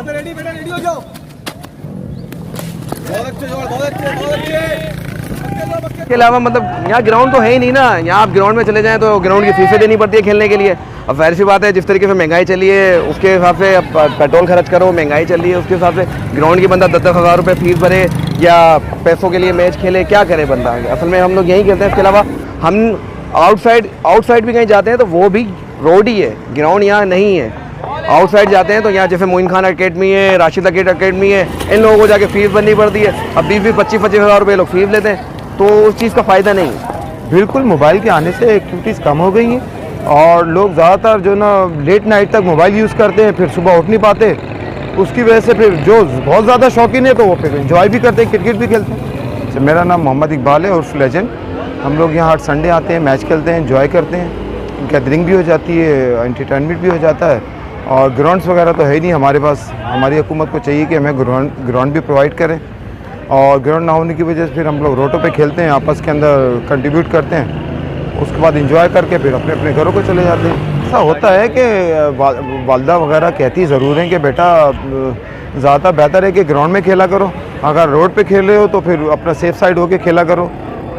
Ready बेटा, ready हो जाओ। बहुत अच्छे, बहुत अच्छे, बहुत अच्छे। इसके अलावा मतलब यहाँ ग्राउंड तो है ही नहीं ना। यहाँ आप ग्राउंड में चले जाएं तो ग्राउंड की फीसें देनी पड़ती है खेलने के लिए। अब जाहिर सी बात है, जिस तरीके से महंगाई चली है उसके हिसाब से अब पेट्रोल खर्च करो, महंगाई चल रही है उसके हिसाब से ग्राउंड की बंदा 10-10 हज़ार रुपये फीस भरे या पैसों के लिए मैच खेले, क्या करे बंदा। असल में हम लोग यहीं खेलते हैं। इसके अलावा हम आउटसाइड भी कहीं जाते हैं तो वो भी रोड ही है, ग्राउंड यहाँ नहीं है। आउटसाइड जाते हैं तो यहाँ जैसे मोइन खान अकेडमी है, राशिद अकेडमी है, इन लोगों को जाके फीस भरनी पड़ती है। अब 20-25 हज़ार रुपये लोग फीस लेते हैं, तो उस चीज़ का फ़ायदा नहीं है। बिल्कुल, मोबाइल के आने से एक्टिविटीज़ कम हो गई हैं और लोग ज़्यादातर जो ना लेट नाइट तक मोबाइल यूज़ करते हैं, फिर सुबह उठ नहीं पाते। उसकी वजह से फिर जो बहुत ज़्यादा शौकीन है तो वो फिर एंजॉय भी करते हैं, क्रिकेट भी खेलते हैं। तो मेरा नाम मोहम्मद इकबाल है उर्फ लेजेंड। हम लोग यहाँ हर संडे आते हैं, मैच खेलते हैं, एंजॉय करते हैं, गैदरिंग भी हो जाती है, एंटरटेनमेंट भी हो जाता है। और ग्राउंड्स वगैरह तो है ही नहीं हमारे पास। हमारी हुकूमत को चाहिए कि हमें ग्राउंड भी प्रोवाइड करें, और ग्राउंड ना होने की वजह से फिर हम लोग रोडों पे खेलते हैं, आपस के अंदर कंट्रीब्यूट करते हैं, उसके बाद एंजॉय करके फिर अपने अपने घरों को चले जाते हैं। ऐसा होता है कि वालदा वगैरह कहती ज़रूर हैं कि बेटा ज़्यादा बेहतर है कि ग्राउंड में खेला करो, अगर रोड पे खेल रहे हो तो फिर अपना सेफ साइड होके खेला करो।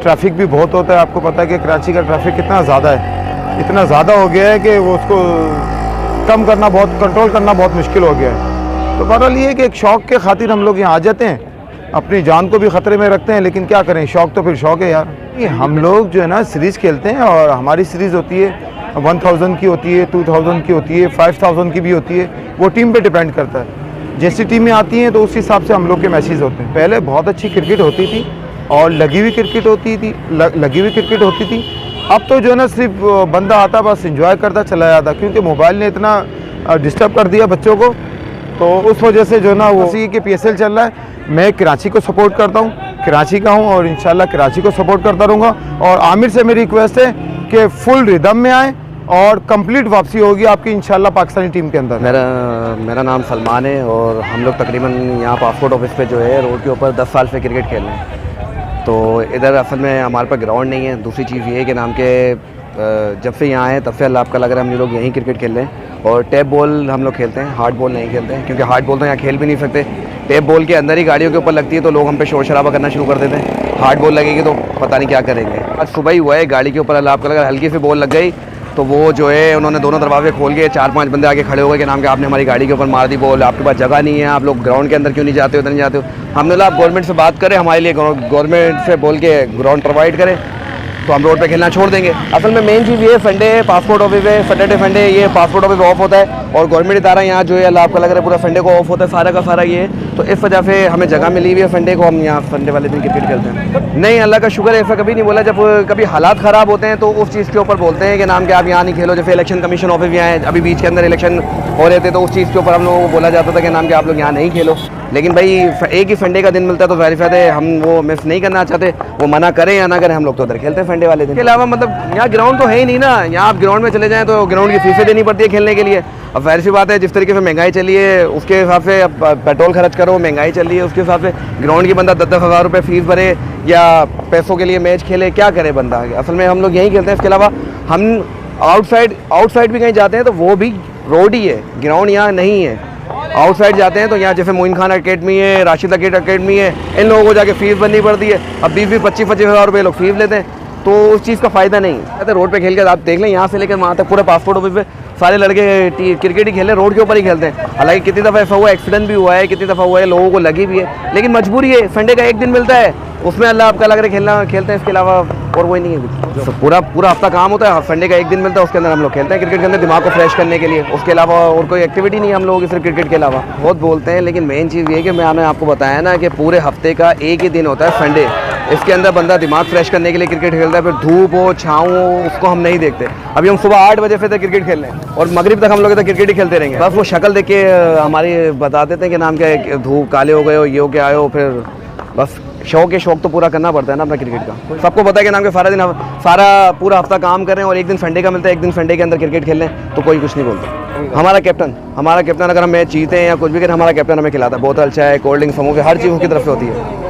ट्रैफिक भी बहुत होता है, आपको पता है कि कराची का ट्रैफिक कितना ज़्यादा है, इतना ज़्यादा हो गया है कि वो उसको कम करना बहुत, कंट्रोल करना बहुत मुश्किल हो गया है। तो बहरहाल ये है कि एक शौक़ के खातिर हम लोग यहाँ आ जाते हैं, अपनी जान को भी ख़तरे में रखते हैं, लेकिन क्या करें, शौक़ तो फिर शौक़ है यार। हम लोग जो है ना सीरीज़ खेलते हैं, और हमारी सीरीज़ होती है 1000 की होती है, 2000 की होती है, 5000 की भी होती है, वो टीम पे डिपेंड करता है। जैसी टीमें आती हैं तो उस हिसाब से हम लोग के मैचेस होते हैं। पहले बहुत अच्छी क्रिकेट होती थी और लगी हुई क्रिकेट होती थी। अब तो जो है ना सिर्फ बंदा आता बस एंजॉय करता चला जाता, क्योंकि मोबाइल ने इतना डिस्टर्ब कर दिया बच्चों को। तो उस वजह से जो ना वो सी के PSL चल रहा है। मैं कराची को सपोर्ट करता हूँ, कराची का हूँ, और इंशाल्लाह कराची को सपोर्ट करता रहूँगा। और आमिर से मेरी रिक्वेस्ट है कि फुल रिदम में आए और कंप्लीट वापसी होगी आपकी इंशाल्लाह पाकिस्तानी टीम के अंदर। मेरा नाम सलमान है और हम लोग तकरीबन यहाँ पासपोर्ट ऑफिस पे जो है रोड के ऊपर 10 साल से क्रिकेट खेल रहे हैं। तो इधर असल में हमारे पास ग्राउंड नहीं है। दूसरी चीज़ ये है कि नाम के जब से यहाँ आए तब से अल्लाह आपका लग रहा है हम लोग यहीं क्रिकेट खेल रहे हैं। और टैप बॉल हम लोग खेलते हैं, हार्ड बॉल नहीं खेलते हैं, क्योंकि हार्ड बॉल तो यहाँ खेल भी नहीं सकते। टैप बॉल के अंदर ही गाड़ियों के ऊपर लगती है तो लोग हम पे शोर शराबा करना शुरू कर देते हैं। हार्ड बॉल लगेगी तो पता नहीं क्या करेंगे। आज सुबह ही हुआ है, गाड़ी के ऊपर अल्लाह आपका लगा हल्की सी बॉल लग गई तो वो जो है उन्होंने दोनों दरवाजे खोल के 4-5 बंदे आगे खड़े हो गए कि नाम के आपने हमारी गाड़ी के ऊपर मार दी बॉल, आपके पास जगह नहीं है, आप लोग ग्राउंड के अंदर क्यों नहीं जाते हो, उधर नहीं जाते हो। हमने बोला आप गवर्नमेंट से बात करें, हमारे लिए गवर्नमेंट से बोल के ग्राउंड प्रोवाइड करें तो हम रोड पे खेलना छोड़ देंगे। असल में मेन चीज़ ये संडे है, पासपोर्ट ऑफिस है, सैटरडे संडे ये पासपोर्ट ऑफिस ऑफ होता है और गवर्नमेंट इदारा यहाँ जो है अल्लाह आपका लग रहा है पूरा संडे को ऑफ होता है, सारा का सारा ये। तो इस वजह से हमें जगह मिली हुई है संडे को, हम यहाँ संडे वाले दिन क्रिकेट खेलते हैं। नहीं, अल्लाह का शुक्र है, ऐसा कभी नहीं बोला। जब कभी हालात ख़राब होते हैं तो उस चीज़ के ऊपर बोलते हैं कि नाम के आप यहाँ नहीं खेलो। जैसे इलेक्शन कमीशन ऑफिस यहाँ है, अभी बीच के अंदर इलेक्शन हो रहे थे तो उस चीज़ के ऊपर हम लोगों को बोला जाता था कि नाम के आप लोग यहाँ नहीं खेलो। लेकिन भाई एक ही संडे का दिन मिलता है तो वेरीफाइड है, हम वो मिस नहीं करना चाहते। वो मना करें या ना करें, हम लोग तो उधर खेलते हैं संडे वाले दिन। इसके अलावा मतलब यहाँ ग्राउंड तो है ही नहीं ना। यहाँ आप ग्राउंड में चले जाएं तो ग्राउंड की फीसें देनी पड़ती है खेलने के लिए। अब जाहिर सी बात है, जिस तरीके से महंगाई चली है उसके हिसाब से अब पेट्रोल खर्च करो, महंगाई चल रही है उसके हिसाब से ग्राउंड की बंदा 10-10 हज़ार रुपये फीस भरे या पैसों के लिए मैच खेले, क्या करे बंदा। असल में हम लोग यहीं खेलते हैं। इसके अलावा हम आउटसाइड भी कहीं जाते हैं तो वो भी रोड ही है, ग्राउंड यहाँ नहीं है। आउटसाइड जाते हैं तो यहाँ जैसे मोइन खान अकेडमी है, राशिद अकेडमी है, इन लोगों को जाके फीस भरनी पड़ती है। अब 20-25 हज़ार रुपये लोग फीस लेते हैं, तो उस चीज़ का फ़ायदा नहीं है। रोड पे खेल कर आप देख लें, यहाँ से लेकर वहाँ तक पूरे पासपोर्ट ऑफिस पे सारे लड़के क्रिकेट ही खेल रहे, रोड के ऊपर ही खेलते हैं। हालांकि कितनी दफ़ा ऐसा हुआ, एक्सीडेंट भी हुआ है, कितनी दफ़ा हुआ है, लोगों को लगी भी है, लेकिन मजबूरी है। संडे का एक दिन मिलता है, उसमें अल्लाह आपका लग रहा है खेलते हैं। इसके अलावा और वही नहीं है। तो पूरा हफ्ता काम होता है, संडे का एक दिन मिलता है, उसके अंदर हम लोग खेलते हैं क्रिकेट के अंदर, दिमाग को फ्रेश करने के लिए। उसके अलावा और कोई एक्टिविटी नहीं है हम लोगों की सिर्फ क्रिकेट के अलावा। बहुत बोलते हैं, लेकिन मेन चीज़ ये है कि मैंने आपको बताया ना कि पूरे हफ्ते का एक ही दिन होता है संडे। इसके अंदर बंदा दिमाग फ्रेश करने के लिए क्रिकेट खेलता है। फिर धूप हो छाँव हो उसको हम नहीं देखते। अभी हम सुबह 8 बजे से तक क्रिकेट खेल रहे हैं और मगरिब तक हम लोग क्रिकेट ही खेलते रहेंगे। बस वो शक्ल देख के हमारी बता देते हैं कि नाम क्या है, धूप काले हो गए हो, ये हो के आए हो। फिर बस शौक तो पूरा करना पड़ता है ना अपना क्रिकेट का। सबको पता है कि नाम के सारा दिन पूरा हफ्ता काम करें और एक दिन संडे का मिलता है, एक दिन संडे के अंदर क्रिकेट खेल लें तो कोई कुछ नहीं बोलता। हमारा कैप्टन अगर हम मैच जीते हैं या कुछ भी करें, हमारा कैप्टन हमें खिलाता है। बोतल, चाय, कोल्ड ड्रिंक, समोसे, हर चीज़ उसकी तरफ से होती है।